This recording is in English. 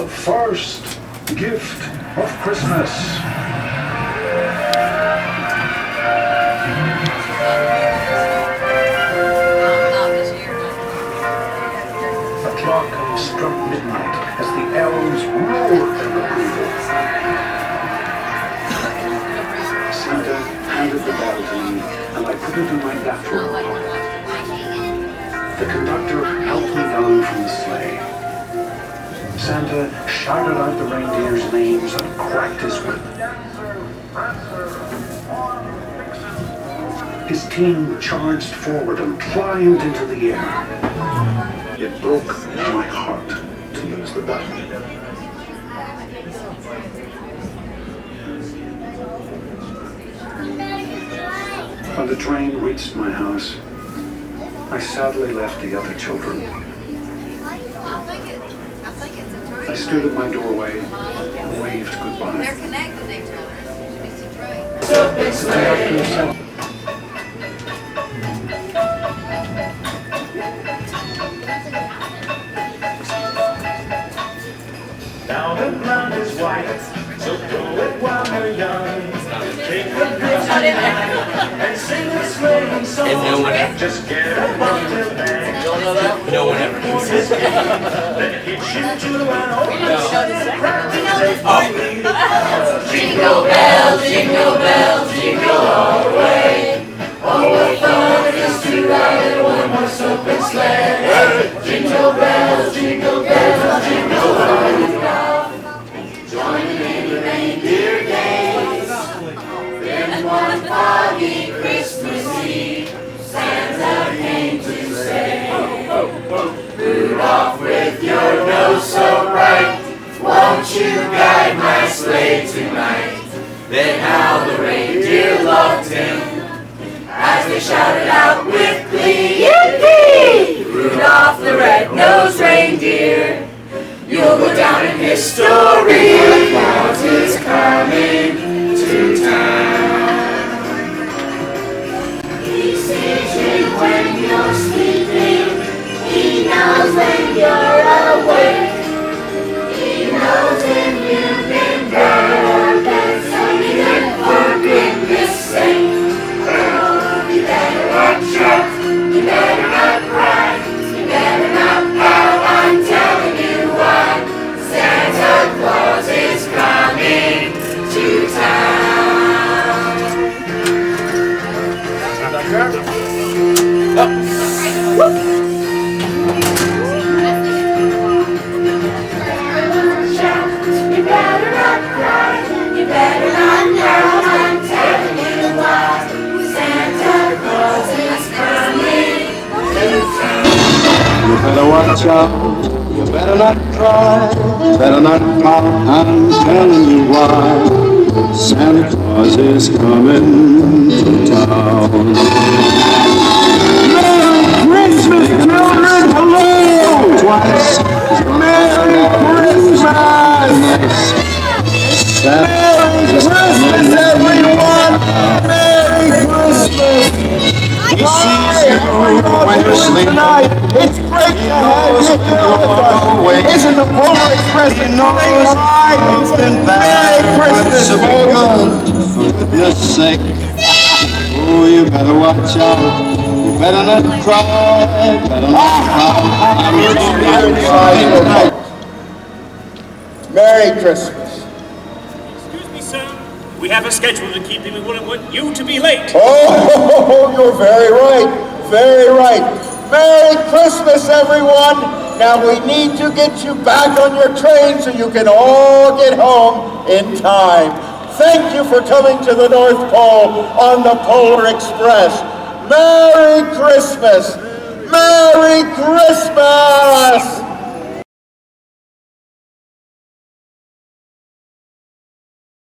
the first gift of Christmas. The clock struck midnight as the elves roared their approval. Santa handed the bell to me, and I put it in my bathrobe pocket. The conductor helped me down from the sleigh. Santa shouted out the reindeers' names and cracked his whip. His team charged forward and climbed into the air. It broke my heart to lose the battle. When the train reached my house, I sadly left the other children. I stood at my doorway and waved goodbye. They're connected to each other. It's a train. Now the ground is white, so throw it while you're young. Take the girls and sing a sleighing song. And no one ever. Just get a bunch of bags. No one ever does this. Then hitch you to an old sleigh. Practice Jingle bells, jingle bells, jingle all the way. Oh, what fun it is to ride in a one-horse open sleigh. Jingle bells, jingle bells, jingle all the way. Joining in the reindeer games. Then one foggy Christmas Eve, Santa came to say, Rudolph, with your nose so bright, won't you guide my sleigh tonight? Then how the reindeer loved him as they shouted out with glee, Yippee! Rudolph the red-nosed reindeer, you'll go down in history. Claus is coming to town. He sees you when you're sleeping. He knows when you're awake. He knows if you've been bad or bad, something for goodness sake. Oh, you better watch out. You better not cry. You better not pout. I'm telling you why. Santa Claus is coming to town. You better not cry. You better not pout. I'm telling you why. Santa Claus is coming to town. You better watch out, you better not cry, better not pout, I'm telling you why. Santa Claus is coming to town. Merry Christmas, children, hello! Twice. Merry Christmas! Merry Christmas, everyone! Merry Christmas! He sees you when you're sleeping tonight. It's great to have you here with us. Isn't the Polar Express a nice ride? It's been Merry Christmas, Morgan. For goodness sake. Oh, you better watch out. You better not cry. Better not cry. Merry Christmas. Excuse me, sir. We have a schedule to keep and we wouldn't want you to be late. Oh, you're very right. Very right. Merry Christmas, everyone. Now we need to get you back on your train so you can all get home in time. Thank you for coming to the North Pole on the Polar Express. Merry Christmas. Merry Christmas.